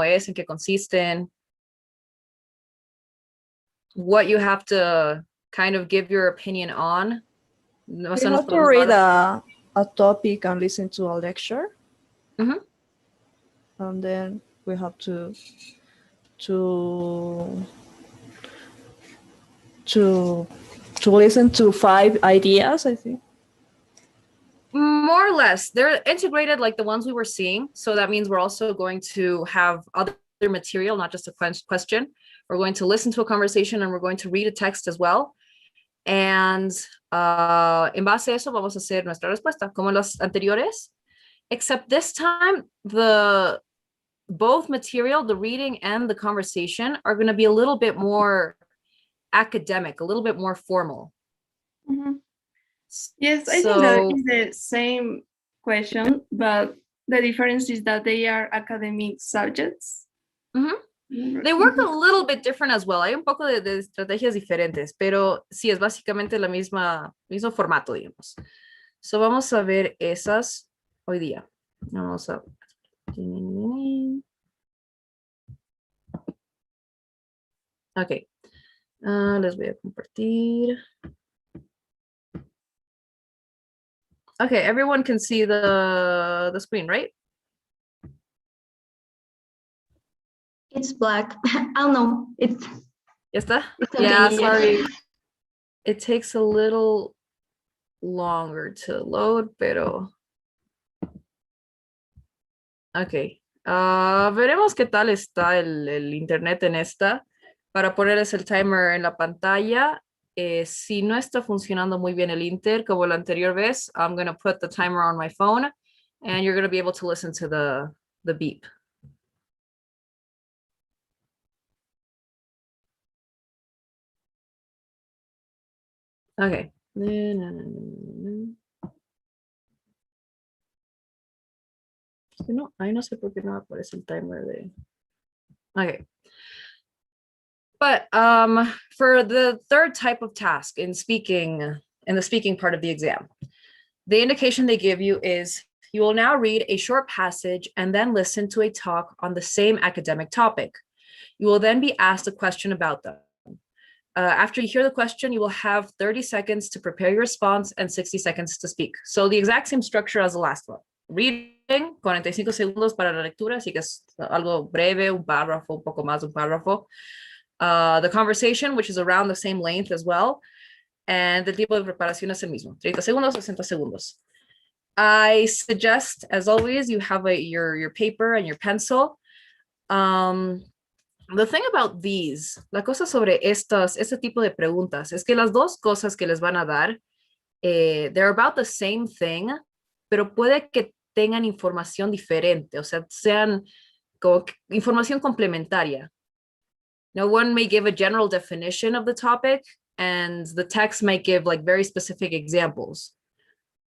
es, en qué consisten, what you have to kind of give your opinion on. No We sé, nos have to podemos read dar- a topic and listen to a lecture. Ujú. And then we have to to listen to 5 ideas, I think. More or less, they're integrated like the ones we were seeing. So that means we're also going to have other material, not just a question. We're going to listen to a conversation and we're going to read a text as well. And en base a eso vamos a hacer nuestra respuesta, como los anteriores, except this time both material, the reading and the conversation, are going to be a little bit more academic, a little bit more formal. Mm-hmm. Yes, I think that is the same question, but the difference is that they are academic subjects. Mm-hmm. They work a little bit different as well. Hay un poco de estrategias diferentes, pero sí es básicamente la mismo formato, digamos. So vamos a ver esas hoy día. Vamos a... Ok. Les voy a compartir. Okay, everyone can see the screen, right? It's black. Oh no, it's ¿Está? okay, Yeah, yes. sorry. It takes a little longer to load, pero... Ok. Veremos qué tal está el internet en esta. Para ponerles el timer en la pantalla. Si no está funcionando muy bien el inter, como la anterior vez, I'm going to put the timer on my phone and you're going to be able to listen to the beep. Okay. No, ahí no sé por qué no aparece el timer de... Okay. But for the third type of task in the speaking part of the exam, the indication they give you is you will now read a short passage and then listen to a talk on the same academic topic. You will then be asked a question about them. After you hear the question, you will have 30 seconds to prepare your response and 60 seconds to speak. So the exact same structure as the last one. Reading, 45 segundos para la lectura, así que es algo breve, un párrafo, un poco más de un párrafo. The conversation, which is around the same length as well. And el tipo de preparación es el mismo, 30 segundos, 60 segundos. I suggest, as always, you have your paper and your pencil. The thing about these, la cosa sobre este tipo de preguntas, es que las dos cosas que les van a dar, they're about the same thing, pero puede que tengan información diferente, o sea, sean como información complementaria. Now, one may give a general definition of the topic, and the text might give like very specific examples.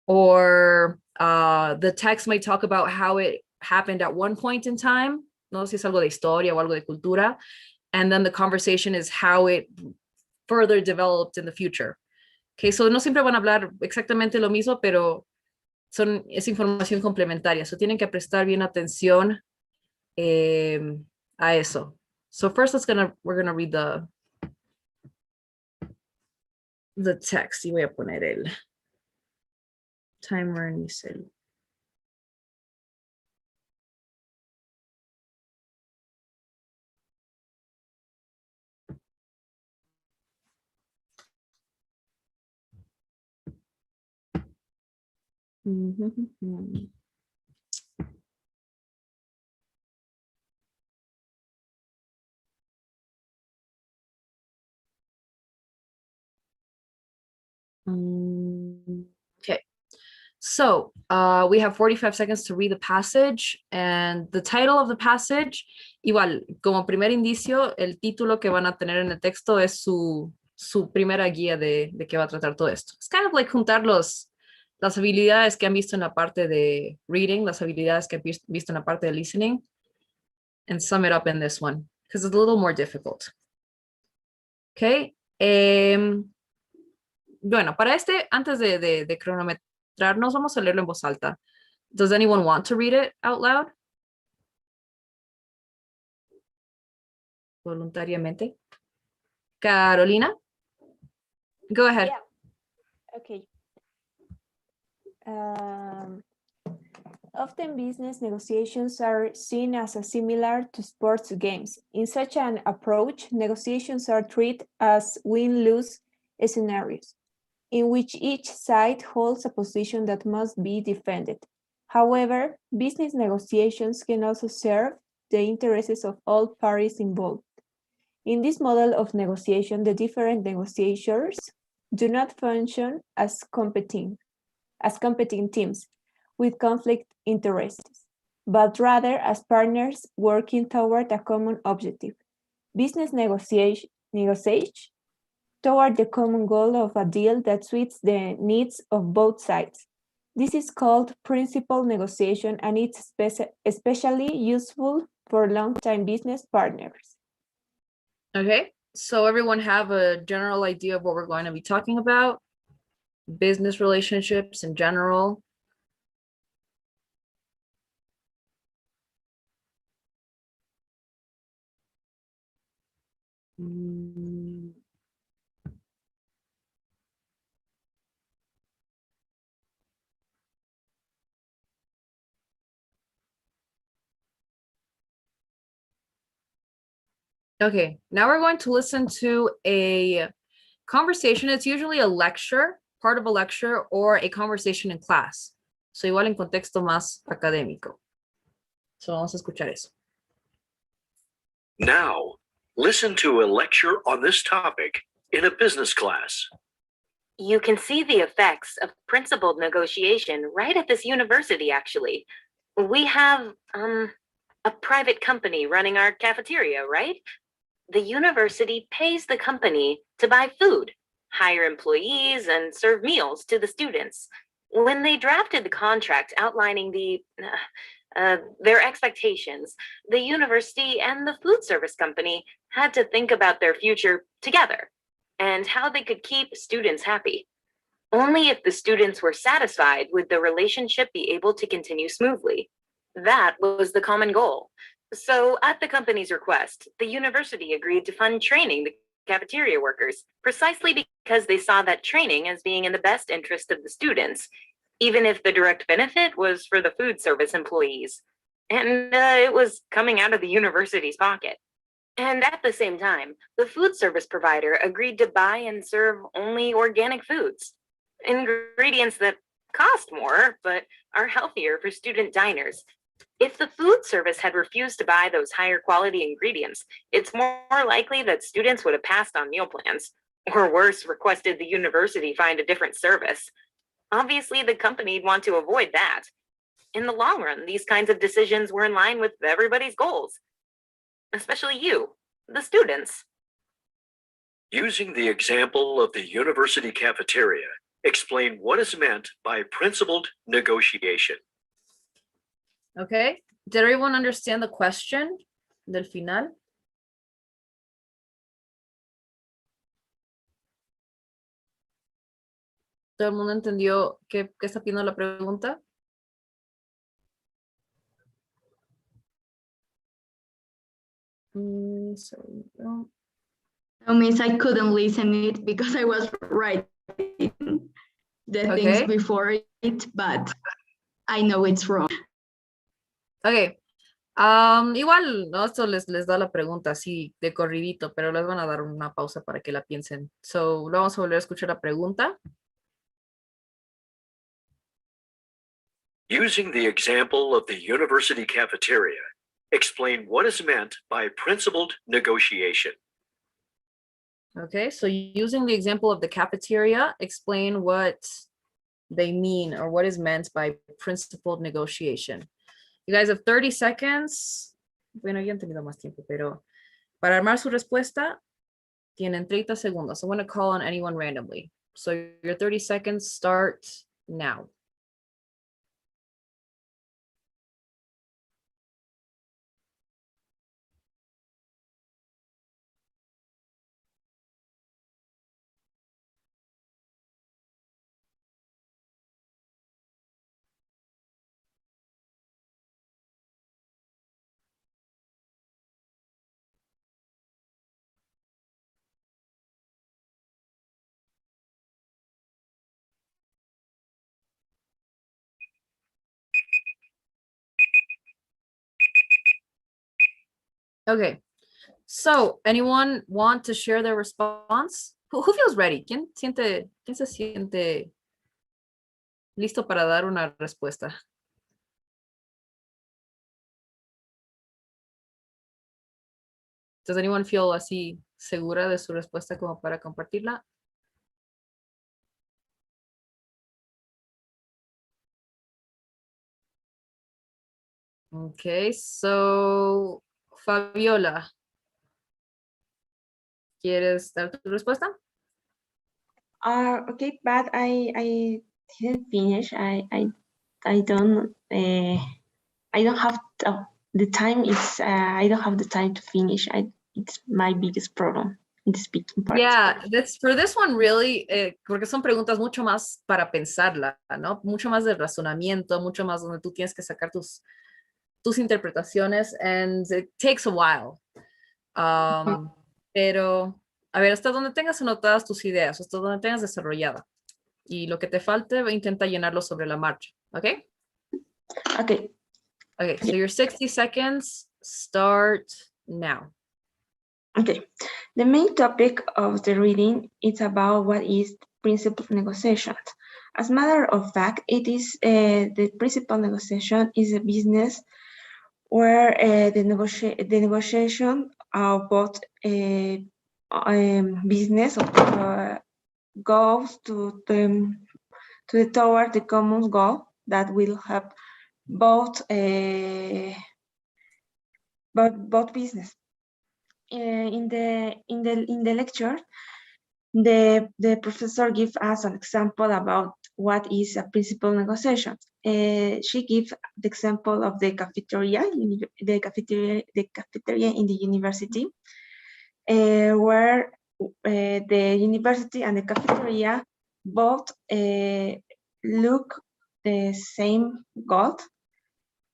Or the text might talk about how it happened at one point in time, no sé si es algo de historia o algo de cultura, and then the conversation is how it further developed in the future. Okay, so no siempre van a hablar exactamente lo mismo, pero es información complementaria, so tienen que prestar bien atención a eso. So first we're gonna read the text. Y voy a poner el timer en mi cel. Okay, so we have 45 seconds to read the passage, and the title of the passage, igual, como primer indicio, el título que van a tener en el texto es su primera guía de qué va a tratar todo esto. Es kind of like juntar las habilidades que han visto en la parte de reading, las habilidades que han visto en la parte de listening, and sum it up in this one, because it's a little more difficult. Okay. Bueno, para antes de cronometrarnos, vamos a leerlo en voz alta. Does anyone want to read it out loud? voluntariamente. Carolina, go ahead. Yeah. Okay. Often business negotiations are seen as similar to sports games. In such an approach, negotiations are treated as win-lose scenarios, in which each side holds a position that must be defended. However, business negotiations can also serve the interests of all parties involved. In this model of negotiation, the different negotiators do not function as competing teams with conflict interests, but rather as partners working toward a common objective. Business negotiate toward the common goal of a deal that suits the needs of both sides. This is called principal negotiation, and it's especially useful for long-time business partners. Okay, so everyone have a general idea of what we're going to be talking about. Business relationships in general. Mm. Okay, now we're going to listen to a conversation. It's usually a lecture, part of a lecture, or a conversation in class. So igual en contexto más académico. So vamos a escuchar eso. Now, listen to a lecture on this topic in a business class. You can see the effects of principled negotiation right at this university, actually. We have, a private company running our cafeteria, right? The university pays the company to buy food, hire employees, and serve meals to the students. When they drafted the contract outlining their expectations, the university and the food service company had to think about their future together and how they could keep students happy. Only if the students were satisfied would the relationship be able to continue smoothly. That was the common goal. So, at the company's request, the university agreed to fund training the cafeteria workers, precisely because they saw that training as being in the best interest of the students, even if the direct benefit was for the food service employees. And it was coming out of the university's pocket. And at the same time, the food service provider agreed to buy and serve only organic foods, ingredients that cost more, but are healthier for student diners. If the food service had refused to buy those higher quality ingredients, it's more likely that students would have passed on meal plans, or worse, requested the university find a different service. Obviously, the company'd want to avoid that. In the long run, these kinds of decisions were in line with everybody's goals, especially you, the students. Using the example of the university cafeteria, explain what is meant by principled negotiation. Okay, did everyone understand the question del final? ¿Todo el mundo entendió qué está pidiendo la pregunta? Sorry, no. No, miss, I couldn't listen it because I was writing the things Okay. before it, but I know it's wrong. Ok. Igual, ¿no? Esto les da la pregunta así de corridito, pero les van a dar una pausa para que la piensen. So, vamos a volver a escuchar la pregunta. Using the example of the university cafeteria, explain what is meant by principled negotiation. Okay, so using the example of the cafeteria, explain what they mean or what is meant by principled negotiation. You guys have 30 seconds. Bueno, ya han tenido más tiempo, pero para armar su respuesta, tienen 30 segundos. I'm going to call on anyone randomly. So your 30 seconds start now. Okay. So, anyone want to share their response? Who feels ready? ¿Quién se siente listo para dar una respuesta? Does anyone feel así segura de su respuesta como para compartirla? Okay, so Fabiola, ¿quieres dar tu respuesta? Okay, but I didn't finish. I don't have the time. I don't have the time to finish. It's my biggest problem in the speaking part. Yeah, for this one really, porque son preguntas mucho más para pensarla, ¿no? Mucho más de razonamiento, mucho más donde tú tienes que sacar tus interpretaciones, and it takes a while. Pero, a ver, hasta donde tengas anotadas tus ideas, hasta donde tengas desarrollada. Y lo que te falte, intenta llenarlo sobre la marcha, ¿ok? Okay. Okay, so your 60 seconds start now. Okay. The main topic of the reading is about what is principal negotiations. As a matter of fact, it is the principal negotiation is a business where the negotiation of both business goes toward the common goal that will help both business. In the lecture, the professor gives us an example about what is a principal negotiation. She gives the example of the cafeteria in the university, where the university and the cafeteria both look the same goal.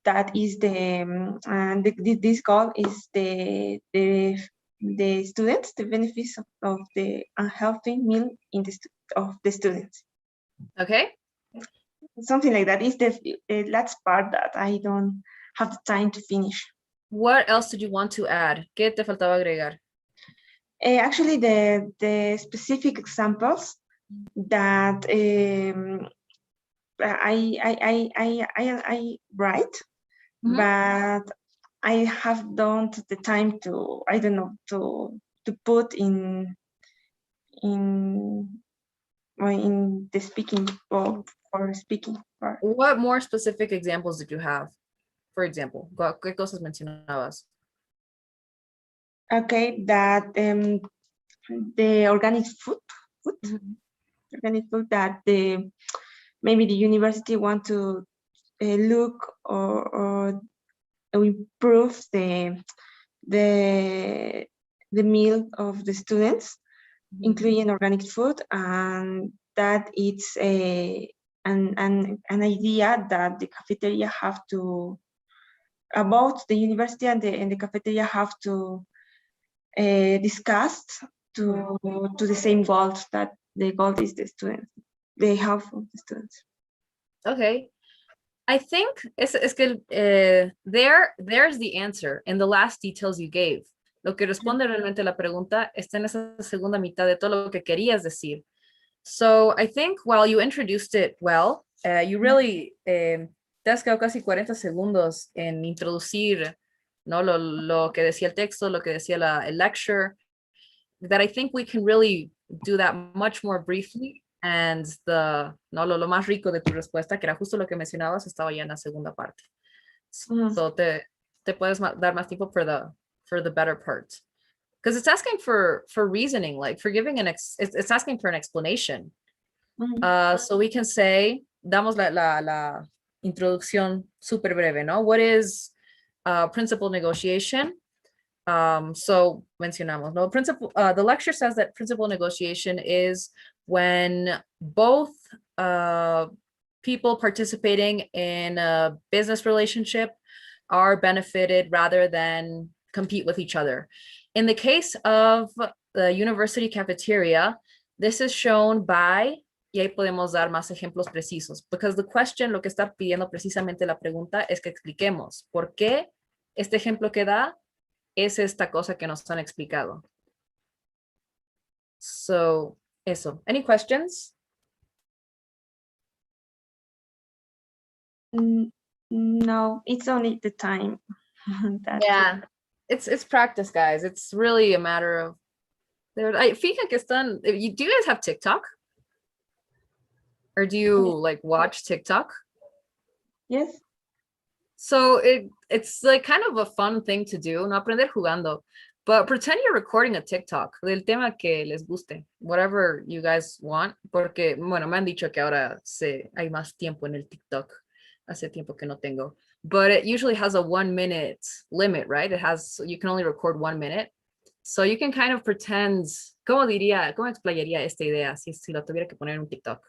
That is this goal is the students, the benefits of the unhealthy meal of the students. Okay. Something like that is the last part that I don't have the time to finish. What else did you want to add? ¿Qué te faltaba agregar? Actually, the specific examples that I write, but I have don't the time to, I don't know, to put in the speaking or speaking part. What more specific examples did you have? For example, ¿qué cosas mencionabas? Okay, that the organic food, organic food that maybe the university want to look or improve the meal of the students, including organic food, and that it's an idea that the cafeteria have to, about the university and the cafeteria have to discuss to the same goals, that the goal is the students, the health of the students. Okay. I think es que there's the answer in the last details you gave. Lo que responde realmente la pregunta está en esa segunda mitad de todo lo que querías decir. So I think while you introduced it well, you really te has quedado casi 40 segundos en introducir, ¿no? Lo que decía el texto, lo que decía el lecture, that I think we can really do that much more briefly. And lo más rico de tu respuesta, que era justo lo que mencionabas, estaba ya en la segunda parte. So te puedes dar más tiempo for the better part. Because it's asking for reasoning, like for giving it's asking for an explanation. So we can say, damos la introducción súper breve, ¿no? What is principal negotiation? So mencionamos, no? The lecture says that principal negotiation is when both people participating in a business relationship are benefited rather than compete with each other. In the case of the university cafeteria, this is shown by, y ahí podemos dar más ejemplos precisos, because the question, lo que está pidiendo precisamente la pregunta es que expliquemos por qué este ejemplo que da es esta cosa que nos han explicado. So, eso. Any questions? No, it's only the time. That's it. Yeah. It's practice, guys. It's really a matter of fíjate que están. Do you guys have TikTok? Or do you like watch TikTok? Yes. So it's like kind of a fun thing to do, no aprender jugando, but pretend you're recording a TikTok del tema que les guste, whatever you guys want, porque, bueno, me han dicho que ahora hay más tiempo en el TikTok, hace tiempo que no tengo, but it usually has a 1 minute limit, right? You can only record 1 minute. So you can kind of pretend, ¿cómo explayaría esta idea si lo tuviera que poner en un TikTok?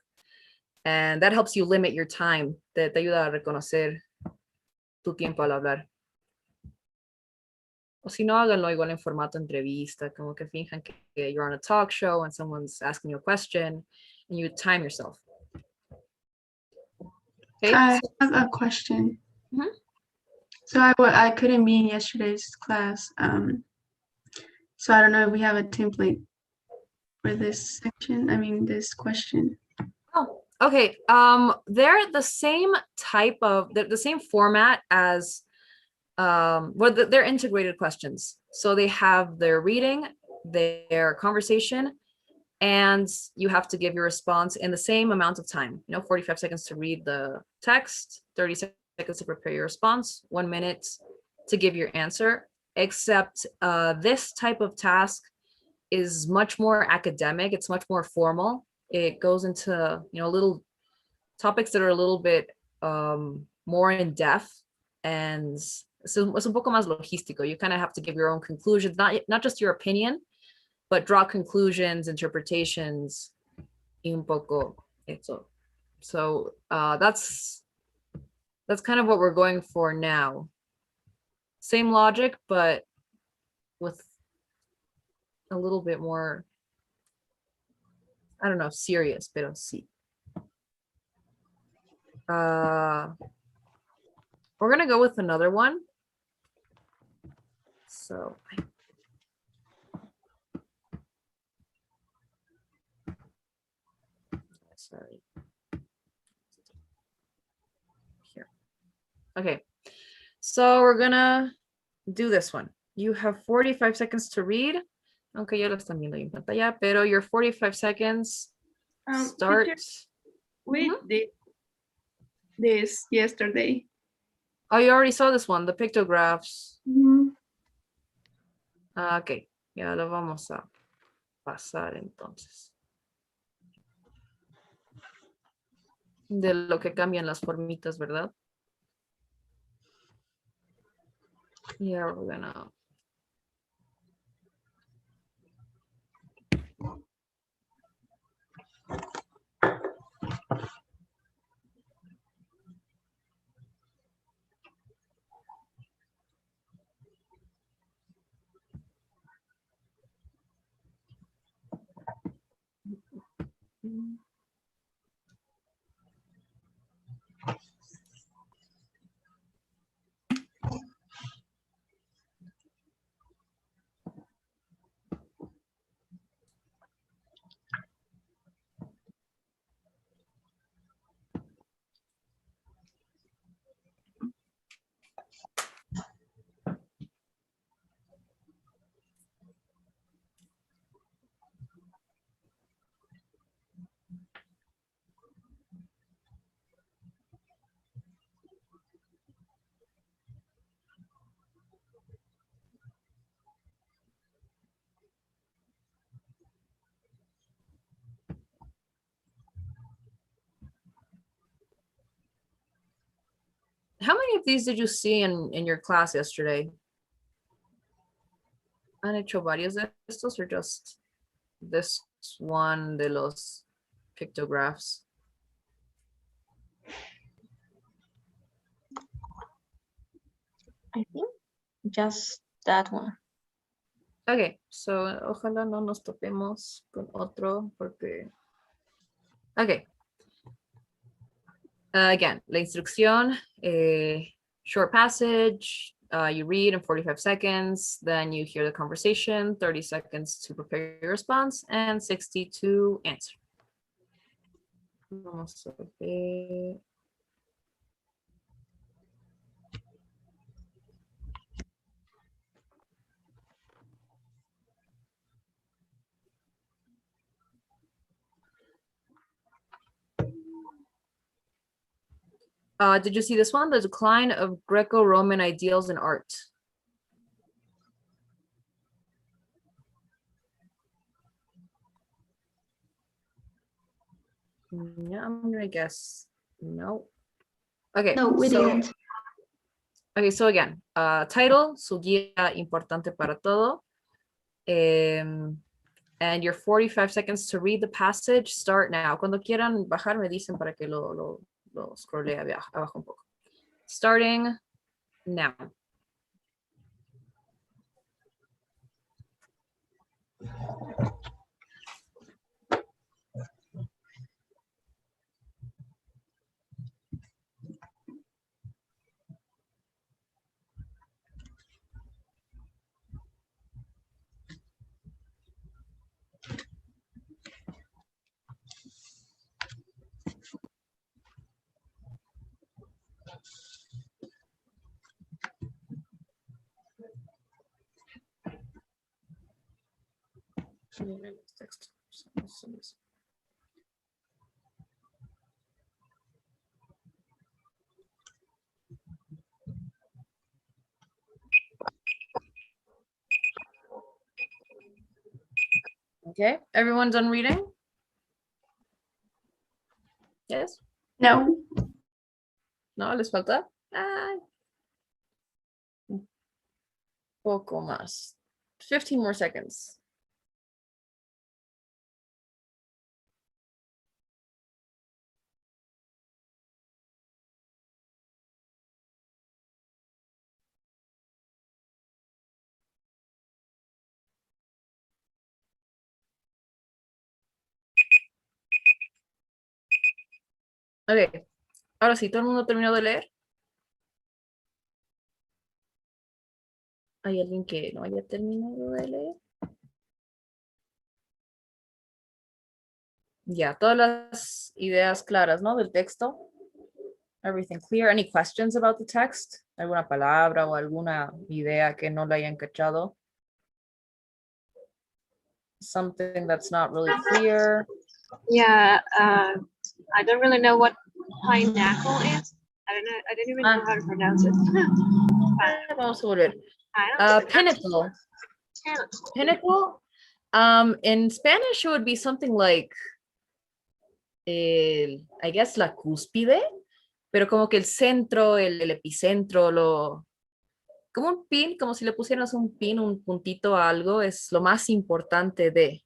And that helps you limit your time, te ayuda a reconocer tu tiempo al hablar. O si no, háganlo igual en formato entrevista, como que finjan que you're on a talk show and someone's asking you a question and you time yourself. Okay. I have a question. Mhm. So I couldn't be in yesterday's class. So I don't know if we have a template for this section. I mean, this question. Oh, okay. They're the same type of, the same format as, they're integrated questions. So they have their reading, their conversation, and you have to give your response in the same amount of time. 45 seconds to read the text, 30 seconds to prepare your response, 1 minute to give your answer. Except this type of task is much more academic. It's much more formal. It goes into little topics that are a little bit more in depth, and so es un poco más logístico. You kind of have to give your own conclusions, not just your opinion, but draw conclusions, interpretations, y un poco eso. So that's kind of what we're going for now. Same logic, but with a little bit more, I don't know, serious, pero sí. We're gonna go with another one. So sorry. Here. Okay. So we're gonna do this one. You have 45 seconds to read. Okay, ya lo están viendo en pantalla, pero your 45 seconds start. Teacher, we did this yesterday. Oh, you already saw this one, the pictographs. Ok, ya lo vamos a pasar entonces. De lo que cambian las formitas, ¿verdad? Yeah, we're gonna. How many of these did you see in your class yesterday? ¿Han hecho varios de estos or just this one de los pictographs? I think just that one. Okay, so ojalá no nos topemos con otro porque. Okay. Again, la instrucción, short passage, you read in 45 seconds, then you hear the conversation, 30 seconds to prepare your response, and 60 to answer. Vamos a ver. Did you see this one? The decline of Greco-Roman ideals in art. Yeah, I'm gonna guess no. Okay. No, we so, didn't. Okay, so again, title, su guía importante para todo. And your 45 seconds to read the passage start now. Cuando quieran bajar, me dicen para que lo scrollee abajo un poco. Starting now. Okay, everyone done reading? Yes? No. No, les falta. Un poco más. 15 more seconds. Ok, ahora sí, ¿todo el mundo terminó de leer? ¿Hay alguien que no haya terminado de leer? Ya, todas las ideas claras, ¿no? Del texto. Everything clear. Any questions about the text? ¿Alguna palabra o alguna idea que no la hayan cachado? Something that's not really clear. Yeah, I don't really know what pineapple is. I don't know. I don't even know how to pronounce it. Vamos a volver. I don't Pinnacle. Pinnacle. In Spanish, it would be something like, I guess, la cúspide, pero como que el centro, el epicentro, como un pin, como si le pusieras un pin, un puntito a algo, es lo más importante de.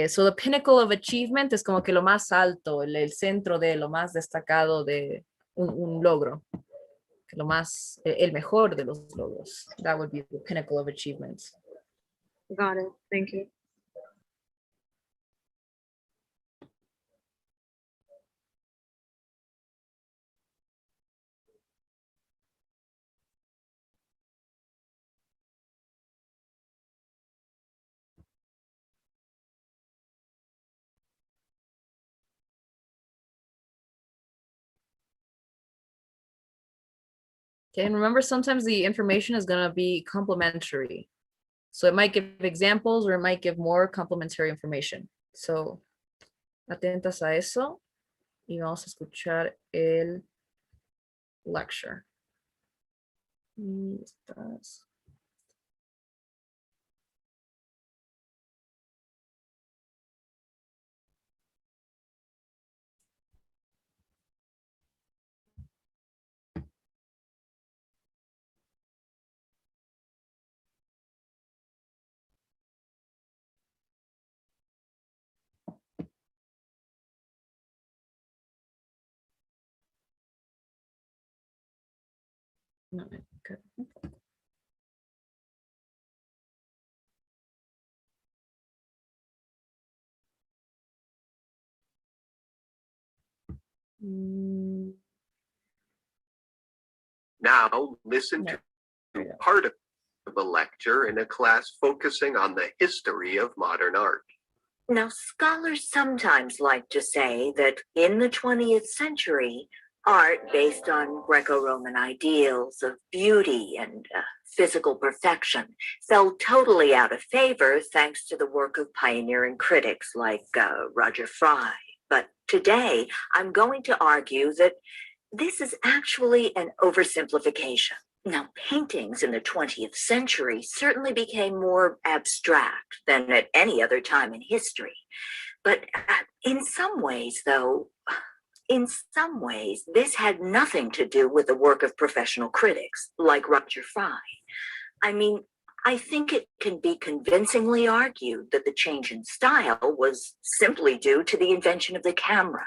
So the pinnacle of achievement es como que lo más alto, el centro de lo más destacado de un logro, lo más, el mejor de los logros. That would be the pinnacle of achievement. Got it. Thank you. Okay, and remember, sometimes the information is going to be complementary. So it might give examples or it might give more complementary information. So, atentas a eso. Y vamos a escuchar el lecture. No, okay. Now listen Yeah. to part of a lecture in a class focusing on the history of modern art. Now, scholars sometimes like to say that in the 20th century, art based on Greco-Roman ideals of beauty and physical perfection fell totally out of favor thanks to the work of pioneering critics like Roger Fry. But today, I'm going to argue that this is actually an oversimplification. Now, paintings in the 20th century certainly became more abstract than at any other time in history. But in some ways, this had nothing to do with the work of professional critics like Roger Fry. I mean, I think it can be convincingly argued that the change in style was simply due to the invention of the camera.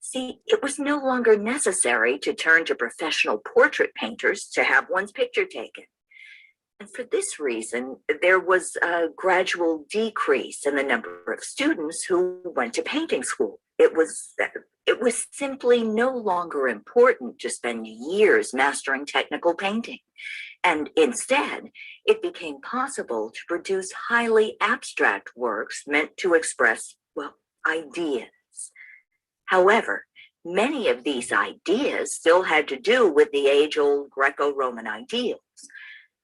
See, it was no longer necessary to turn to professional portrait painters to have one's picture taken. And for this reason, there was a gradual decrease in the number of students who went to painting school. It was simply no longer important to spend years mastering technical painting. And instead, it became possible to produce highly abstract works meant to express, well, ideas. However, many of these ideas still had to do with the age-old Greco-Roman ideals.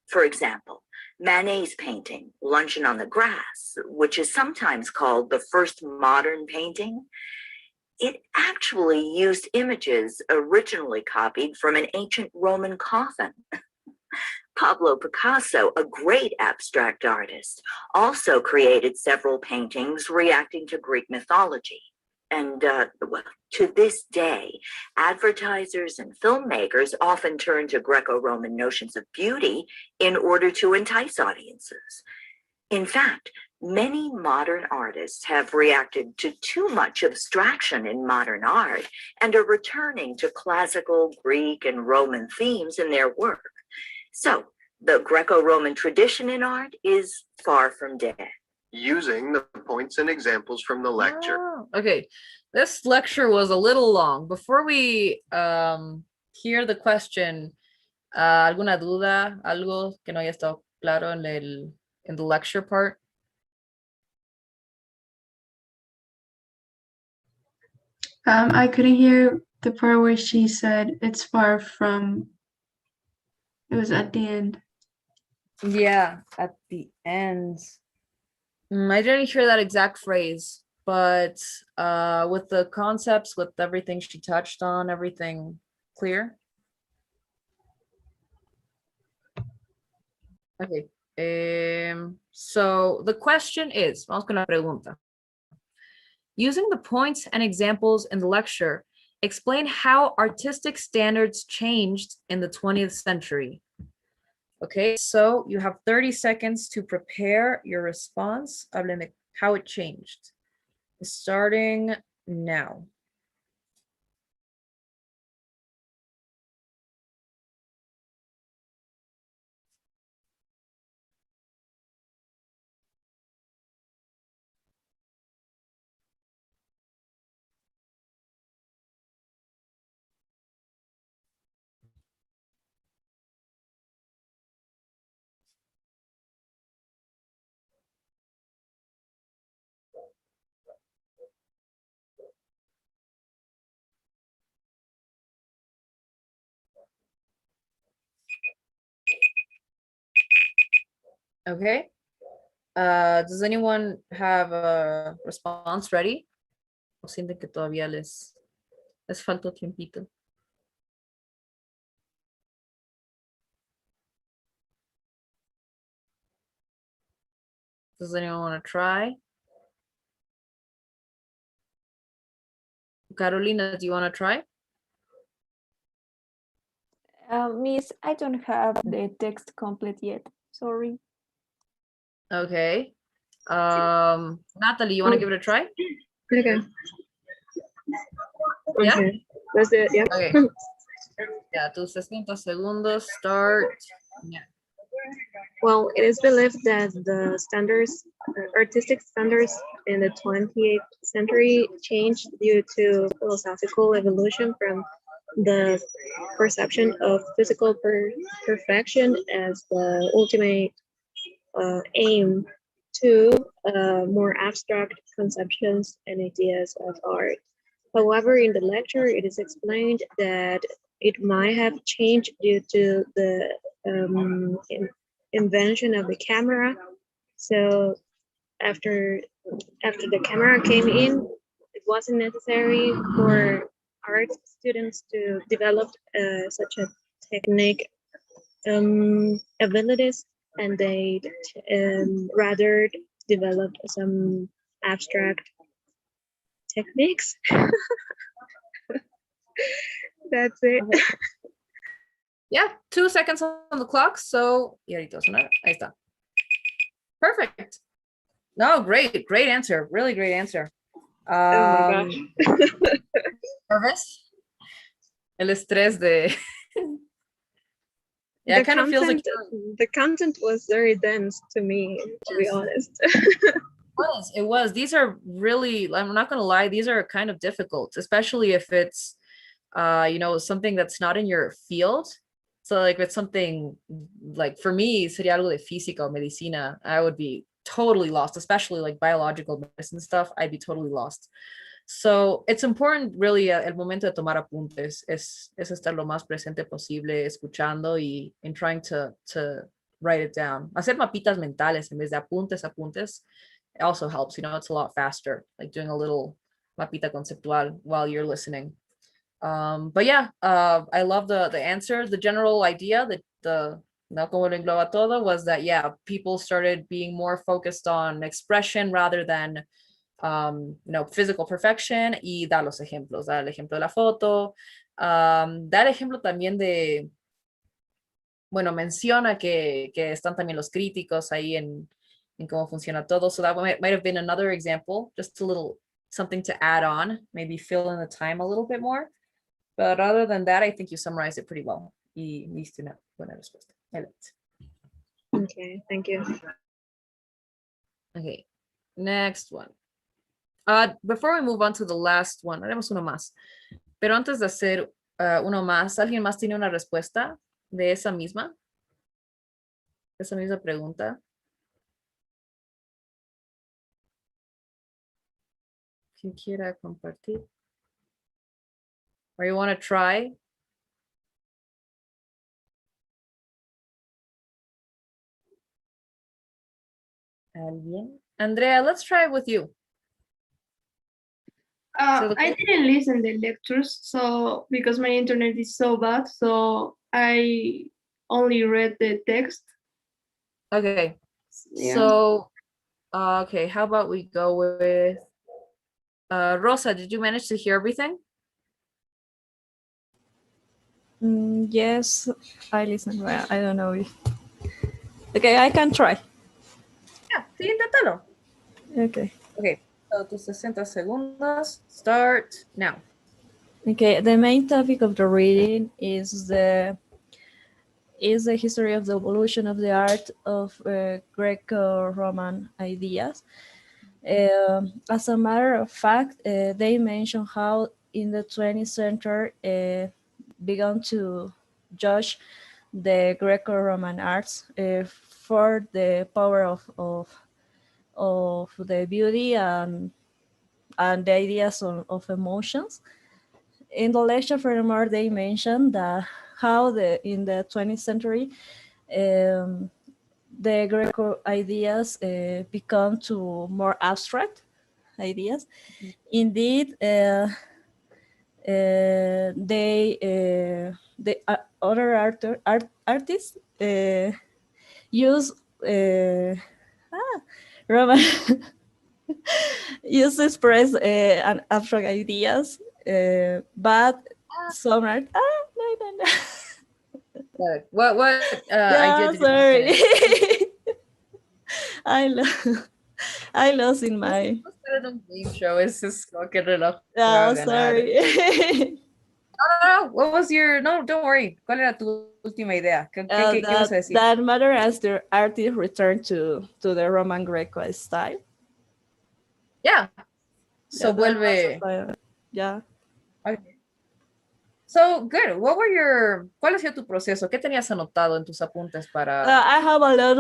For example, Manet's painting, Luncheon on the Grass, which is sometimes called the first modern painting, it actually used images originally copied from an ancient Roman coffin. Pablo Picasso, a great abstract artist, also created several paintings reacting to Greek mythology. And to this day, advertisers and filmmakers often turn to Greco-Roman notions of beauty in order to entice audiences. In fact, many modern artists have reacted to too much abstraction in modern art and are returning to classical Greek and Roman themes in their work. So, the Greco-Roman tradition in art is far from dead. Using the points and examples from the lecture. Oh, okay, this lecture was a little long. Before we hear the question, ¿alguna duda, algo que no haya estado claro in the lecture part? I couldn't hear the part where she said it's far from. It was at the end. Yeah, at the end. I didn't hear that exact phrase, but with the concepts, with everything she touched on, everything clear? Okay. So the question is, vamos con la pregunta. Using the points and examples in the lecture, explain how artistic standards changed in the 20th century. Okay, so you have 30 seconds to prepare your response. Hábleme how it changed. Starting now. Okay. Does anyone have a response ready? O sienten que todavía les falta tiempito? Does anyone want to try? Carolina, do you want to try? Miss, I don't have the text complete yet. Sorry. Okay. Natalie, you want to give it a try? Okay. Yeah? Okay. Let's do it, yeah. Okay. Yeah, tus 60 segundos start. Yeah. Well, it is believed that the standards, artistic standards in the 20th century changed due to philosophical evolution from the perception of physical perfection as the ultimate aim to more abstract conceptions and ideas of art. However, in the lecture, it is explained that it might have changed due to the invention of the camera. So after the camera came in, it wasn't necessary for art students to develop such a technique abilities, and they rather developed some abstract techniques. That's it. Okay. Yeah, 2 seconds on the clock. So, y ahorita sonar. Ahí está. Perfect. No, great answer. Really great answer. Oh my gosh. Nervous? El estrés de. Yeah, it kind of feels like the content was very dense to me, to be honest. it was. These are really, I'm not gonna lie, these are kind of difficult, especially if it's something that's not in your field. So like if it's something like for me, sería algo de física o medicina, I would be totally lost, especially like biological medicine stuff, I'd be totally lost. So it's important really el momento de tomar apuntes es estar lo más presente posible, escuchando y trying to write it down. Hacer mapitas mentales en vez de apuntes. It also helps, it's a lot faster, like doing a little mapita conceptual while you're listening. But yeah, I love the answer. The general idea that no como lo engloba todo was that, yeah, people started being more focused on expression rather than physical perfection, y dar los ejemplos, dar el ejemplo de la foto, dar ejemplo también de, bueno, menciona que están también los críticos ahí en cómo funciona todo. So that might have been another example, just a little something to add on, maybe fill in the time a little bit more. But other than that, I think you summarized it pretty well. Y listo, una buena respuesta. Okay, thank you. Okay, next one. Before we move on to the last one, haremos uno más. Pero antes de hacer uno más, ¿alguien más tiene una respuesta de esa misma pregunta? ¿Quién quiera compartir? Or you want to try? ¿Alguien? Andrea, let's try with you. I didn't listen the lectures, so because my internet is so bad, so I only read the text. Okay. Yeah. So, okay, how about we go with Rosa, did you manage to hear everything? Yes, I listen. Well, I don't know if. Okay, I can try. Yeah, sí, inténtalo. Okay. Okay, so tus 60 segundos start now. Okay, the main topic of the reading is the history of the evolution of the art of Greco-Roman ideas. As a matter of fact, they mention how in the 20th century began to judge the Greco-Roman arts for the power of the beauty and the ideas of emotions. In the lecture, furthermore, they mentioned that how in the 20th century the Greco ideas become to more abstract ideas. Indeed, the other artists use Roman use to express an abstract ideas, but some art. No. What Yeah, idea did sorry. you I lost in my. game show? Es que reloj. Oh, sorry. No. What was your? No, don't worry. ¿Cuál era tu última idea? ¿Qué ibas a decir? That matter as the artist returned to the Roman Greco style. Yeah. So Yeah, vuelve. yeah. Okay. So good. ¿Cuál ha sido tu proceso? ¿Qué tenías anotado en tus apuntes para? I have a lot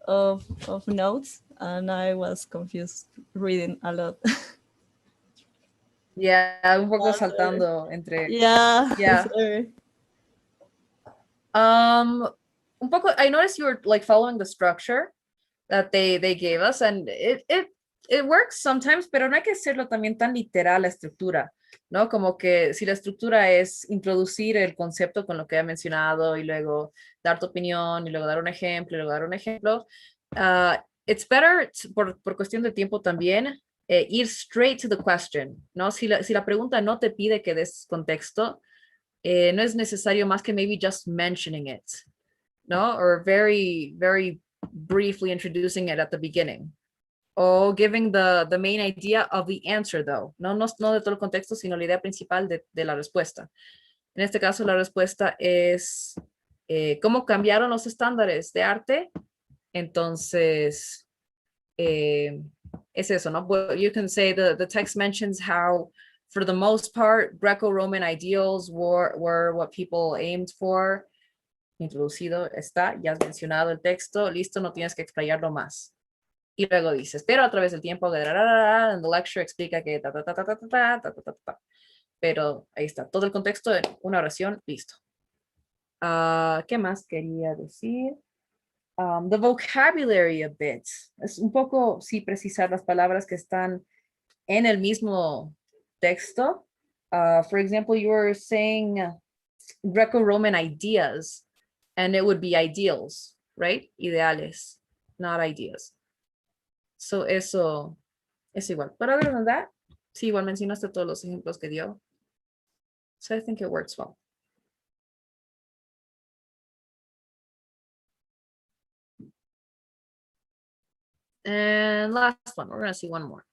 of notes, and I was confused reading a lot. Yeah, un poco Sorry. saltando entre. Yeah. Yeah. Sorry. Un poco. I noticed you were like following the structure that they gave us, and it works sometimes, pero no hay que hacerlo también tan literal la estructura, ¿no? Como que si la estructura es introducir el concepto con lo que he mencionado y luego dar tu opinión y luego dar un ejemplo y luego dar un ejemplo, it's better por cuestión de tiempo también ir straight to the question, ¿no? Si la pregunta no te pide que des contexto, no es necesario más que maybe just mentioning it, ¿no? Or very, very briefly introducing it at the beginning. O giving the main idea of the answer, though. No de todo el contexto, sino la idea principal de la respuesta. En este caso, la respuesta es cómo cambiaron los estándares de arte. Entonces, es eso, ¿no? Well, you can say the text mentions how, for the most part, Greco-Roman ideals were what people aimed for. Introducido está, ya has mencionado el texto, listo, no tienes que explayarlo más. Y luego dices, pero a través del tiempo, en the lecture explica que pero ahí está, todo el contexto en una oración, listo. ¿Qué más quería decir? The vocabulary a bit. Es un poco, sí, precisar las palabras que están en el mismo texto. For example, you were saying Greco-Roman ideas, and it would be ideals, right? Ideales, not ideas. So eso es igual. But other than that, sí, igual mencionaste todos los ejemplos que dio. So I think it works well. And last one, we're going to see one more.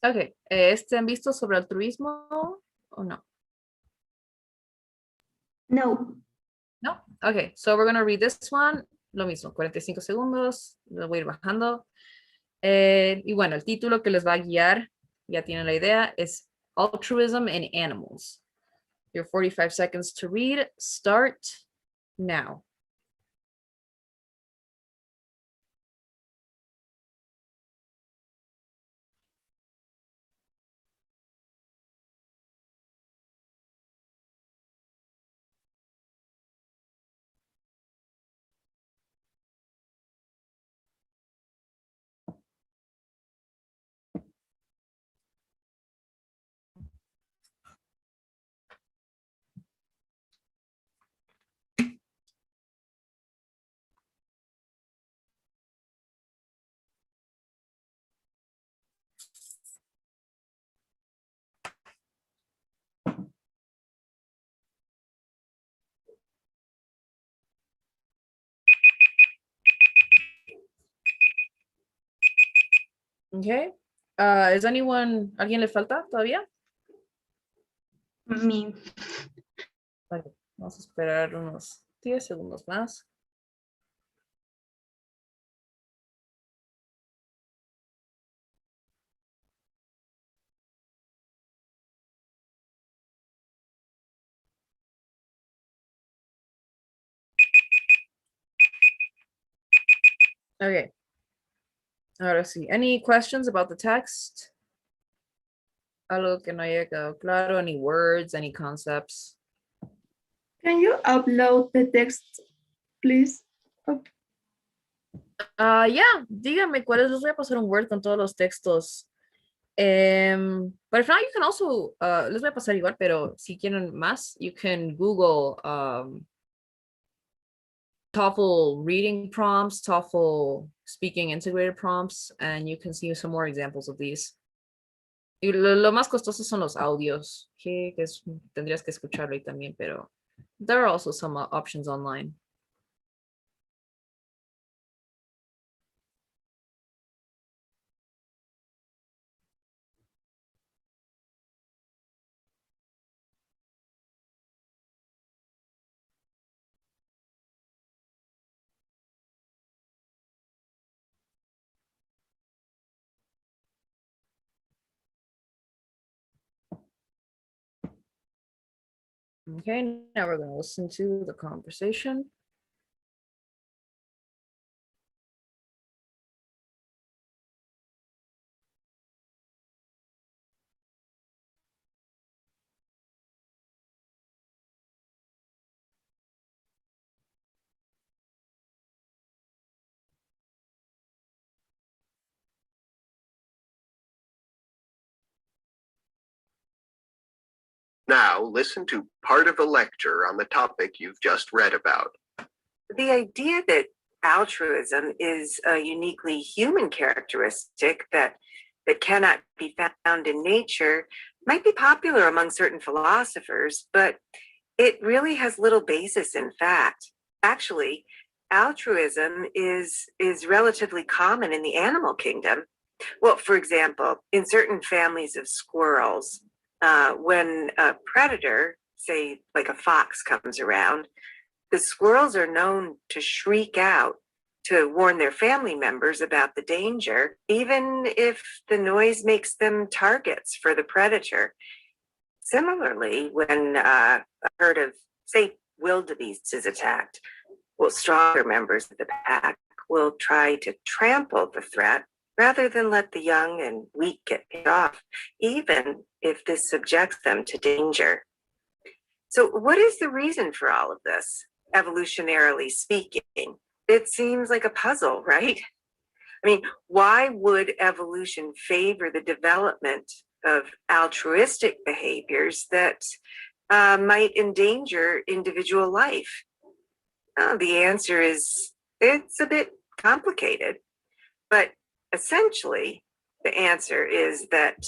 Ok, ¿han visto sobre altruismo o no? No. No? Ok, so we're going to read this one. Lo mismo, 45 segundos. Lo voy a ir bajando. Y bueno, el título que les va a guiar, ya tienen la idea, es Altruism in Animals. Your 45 seconds to read start now. Okay. Is ¿alguien le falta todavía? Me. Vale, vamos a esperar unos 10 segundos más. Okay. Ahora sí. Any questions about the text? Algo que no haya quedado claro, any words, any concepts? Can you upload the text, please? Yeah, díganme cuáles. Les voy a pasar un Word con todos los textos. But if not, you can also, les voy a pasar igual, pero si quieren más, you can Google TOEFL reading prompts, TOEFL speaking integrated prompts, and you can see some more examples of these. Y lo más costoso son los audios, que tendrías que escucharlo ahí también, pero There are also some options online. Okay, now we're going to listen to the conversation. Now listen to part of a lecture on the topic you've just read about. The idea that altruism is a uniquely human characteristic that cannot be found in nature might be popular among certain philosophers, but it really has little basis in fact. Actually, altruism is relatively common in the animal kingdom. Well, for example, in certain families of squirrels, when a predator, say like a fox, comes around, the squirrels are known to shriek out to warn their family members about the danger, even if the noise makes them targets for the predator. Similarly, when a herd of, say, wildebeests is attacked, well, stronger members of the pack will try to trample the threat rather than let the young and weak get picked off, even if this subjects them to danger. So, what is the reason for all of this, evolutionarily speaking? It seems like a puzzle, right? I mean, why would evolution favor the development of altruistic behaviors that might endanger individual life? The answer is it's a bit complicated, but essentially, the answer is that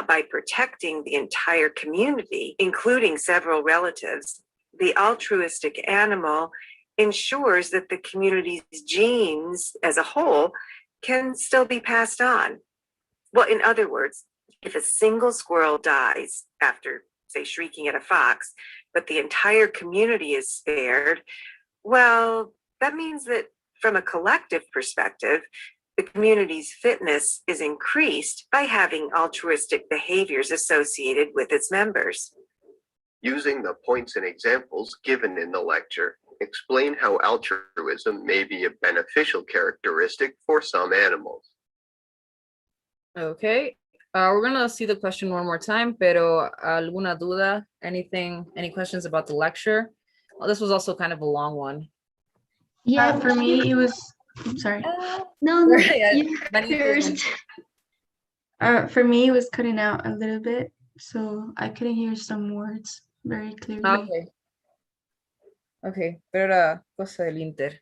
by protecting the entire community, including several relatives, the altruistic animal ensures that the community's genes as a whole can still be passed on. Well, in other words, if a single squirrel dies after, say, shrieking at a fox, but the entire community is spared, well, that means that from a collective perspective, the community's fitness is increased by having altruistic behaviors associated with its members. Using the points and examples given in the lecture, explain how altruism may be a beneficial characteristic for some animals. Okay, we're gonna see the question one more time, pero alguna duda, anything, any questions about the lecture? Well, this was also kind of a long one. Yeah, for me it was. Sorry. No, Yeah, you many first. For me, it was cutting out a little bit, so I couldn't hear some words very clearly. Okay. Ok, pero era cosa del Inter.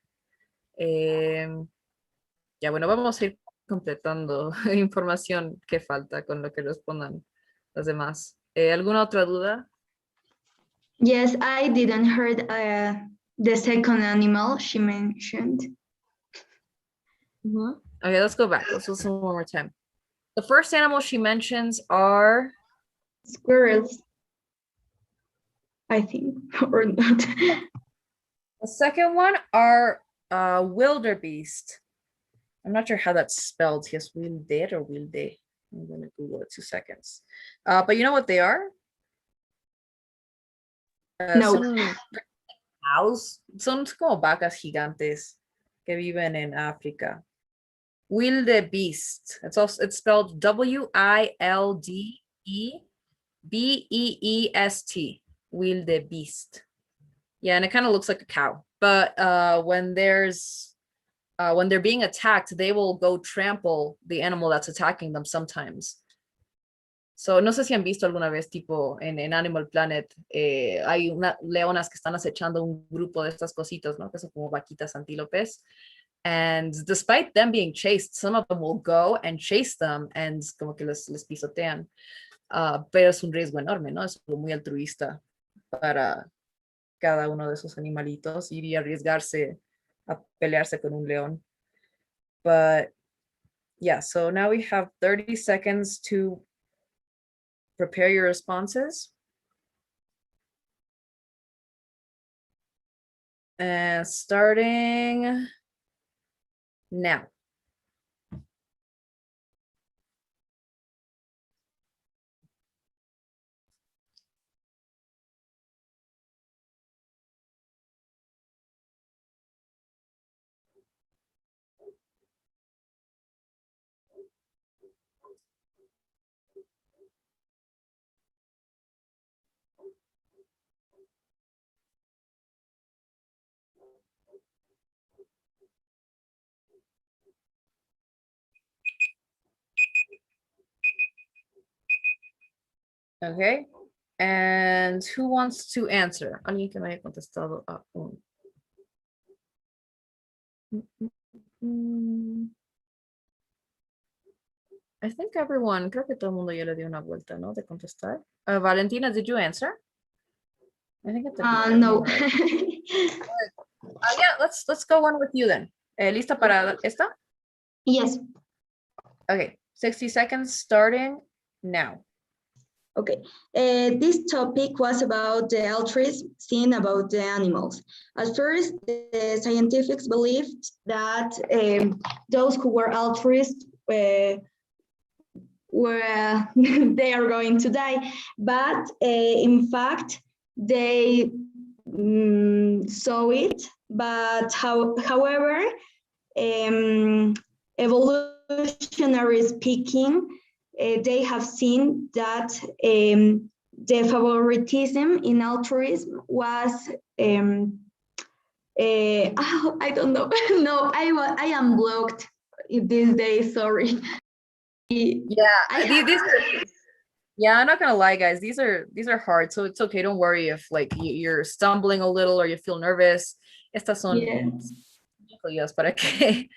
Ya, bueno, vamos a ir completando información que falta con lo que respondan los demás. ¿Alguna otra duda? Yes, I didn't heard the second animal she mentioned. Okay, let's go back. Let's listen one more time. The first animal she mentions are Squirrels, I think, or not. the second one are wildebeest. I'm not sure how that's spelled. Yes, wilde or wilde. I'm gonna Google it 2 seconds. But you know what they are? No. Son cows. Son como vacas gigantes que viven en África. Wildebeest. It's spelled W-I-L-D-E-B-E-E-S-T. Wildebeest. Yeah, and it kind of looks like a cow. But when they're being attacked, they will go trample the animal that's attacking them sometimes. So, no sé si han visto alguna vez, tipo, en Animal Planet, hay leonas que están acechando un grupo de estas cositas, ¿no? Que son como vaquitas antílopes. And despite them being chased, some of them will go and chase them and como que les pisotean. Pero es un riesgo enorme, ¿no? Es muy altruista para cada uno de esos animalitos y arriesgarse a pelearse con un león. But yeah, so now we have 30 seconds to prepare your responses. And starting now. Okay, and who wants to answer? Alguien que me haya contestado a un. I think everyone, creo que todo el mundo ya le dio una vuelta, ¿no? De contestar. Valentina, did you answer? I think it's No. Yeah, let's go on with you then. ¿Lista para esta? Yes. Okay, 60 seconds starting now. Okay, this topic was about the altruism seen about the animals. At first, the scientists believed that those who were altruists were they are going to die, but in fact, they saw it. But however, evolutionary speaking, they have seen that the favoritism in altruism was I don't know. No, I am blocked these days. Sorry. Yeah, yeah, I'm not gonna lie, guys. These are hard, so it's okay. Don't worry if like you're stumbling a little or you feel nervous. Estas son Yes. para que.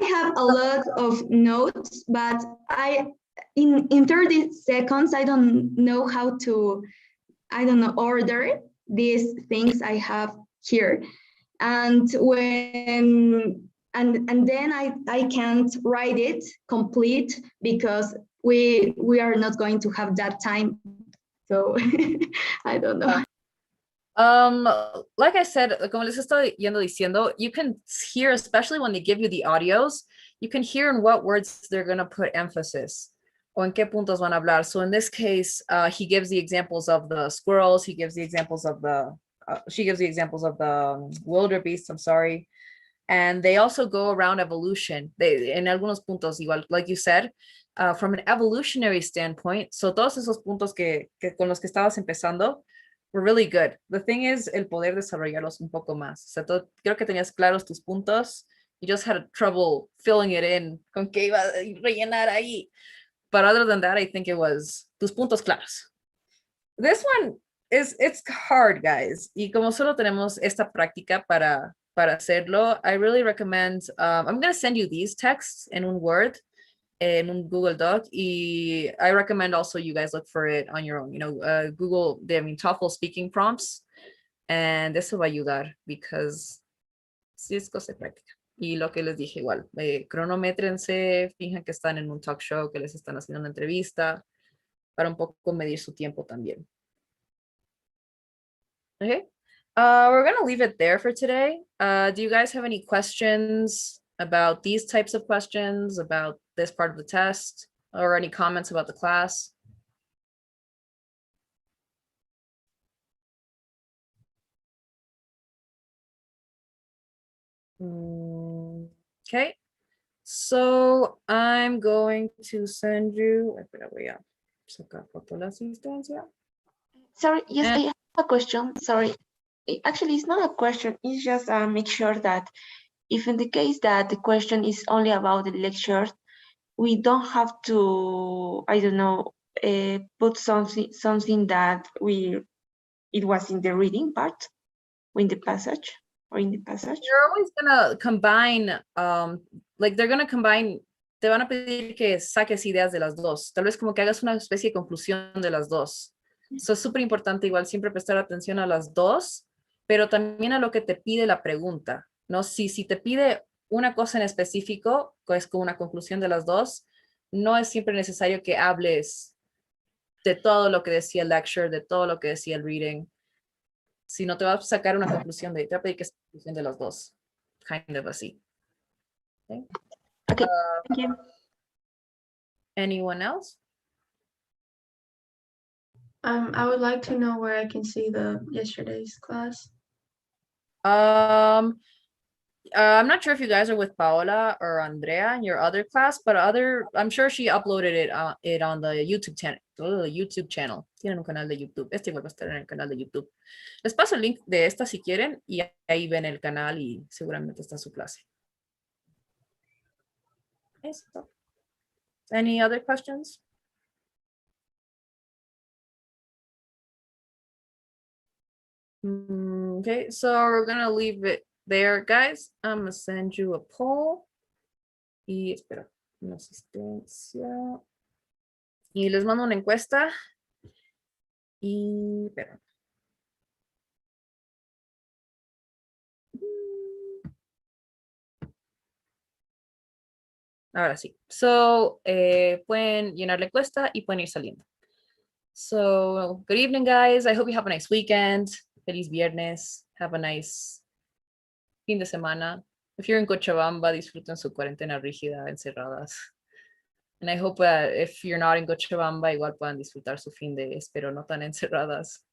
I have a lot of notes, but in 30 seconds, I don't know how to, order these things I have here. And and then I can't write it complete because we are not going to have that time. So I don't know. Like I said, como les estoy diciendo, you can hear, especially when they give you the audios, you can hear in what words they're going to put emphasis o en qué puntos van a hablar. So in this case, he gives the examples of the squirrels, he gives the examples of the, she gives the examples of the wildebeest, I'm sorry. And they also go around evolution. They, en algunos puntos igual, like you said, from an evolutionary standpoint, so todos esos puntos que con los que estabas empezando, were really good. The thing is, el poder desarrollarlos un poco más. O sea, creo que tenías claros tus puntos. You just had trouble filling it in con qué iba a rellenar ahí. But other than that, I think it was tus puntos claros. This one it's hard, guys. Y como solo tenemos esta práctica para hacerlo, I really recommend, I'm going to send you these texts in un Word, in un Google Doc, y I recommend also you guys look for it on your own, Google, TOEFL speaking prompts, and eso va a ayudar, because sí es cosa práctica. Y lo que les dije igual, cronométrense, finjan que están en un talk show, que les están haciendo una entrevista, para un poco medir su tiempo también. Okay, we're gonna leave it there for today. Do you guys have any questions about these types of questions, about this part of the test, or any comments about the class? Okay, so I'm going to send you, Sorry, yes, I have a question. Sorry. Actually, it's not a question. It's just make sure that if in the case that the question is only about the lecture, we don't have to, I don't know, put something that it was in the reading part, or in the passage, You're always gonna combine, like they're gonna combine, te van a pedir que saques ideas de las dos. Tal vez como que hagas una especie de conclusión de las dos. So, es súper importante igual siempre prestar atención a las dos, pero también a lo que te pide la pregunta, ¿no? Si te pide una cosa en específico, pues con una conclusión de las dos, no es siempre necesario que hables de todo lo que decía el lecture, de todo lo que decía el reading, sino te va a sacar una conclusión te va a pedir que sea una conclusión de las dos, kind of así. Okay. Okay, thank you. Anyone else? I would like to know where I can see the yesterday's class. I'm not sure if you guys are with Paola or Andrea in your other class, but I'm sure she uploaded it on the YouTube channel. Tienen un canal de YouTube. Este igual va a estar en el canal de YouTube. Les paso el link de esta si quieren y ahí ven el canal y seguramente está su clase. Eso. Any other questions? Okay, so we're gonna leave it there, guys. I'm gonna send you a poll. Y espera, una asistencia. Y les mando una encuesta. Y espera. Ahora sí. So, pueden llenar la encuesta y pueden ir saliendo. So, good evening, guys. I hope you have a nice weekend. Feliz viernes. Have a nice fin de semana. If you're in Cochabamba, disfruten su cuarentena rígida, encerradas. And I hope that if you're not in Cochabamba, igual puedan disfrutar su fin de, espero no tan encerradas.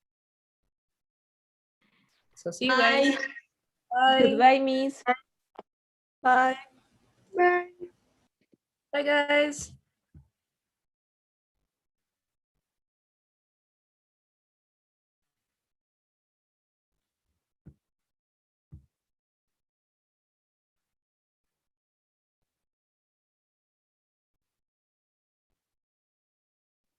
So, see you guys. Bye. Bye. Goodbye, Miss. Bye. Bye. Bye, guys.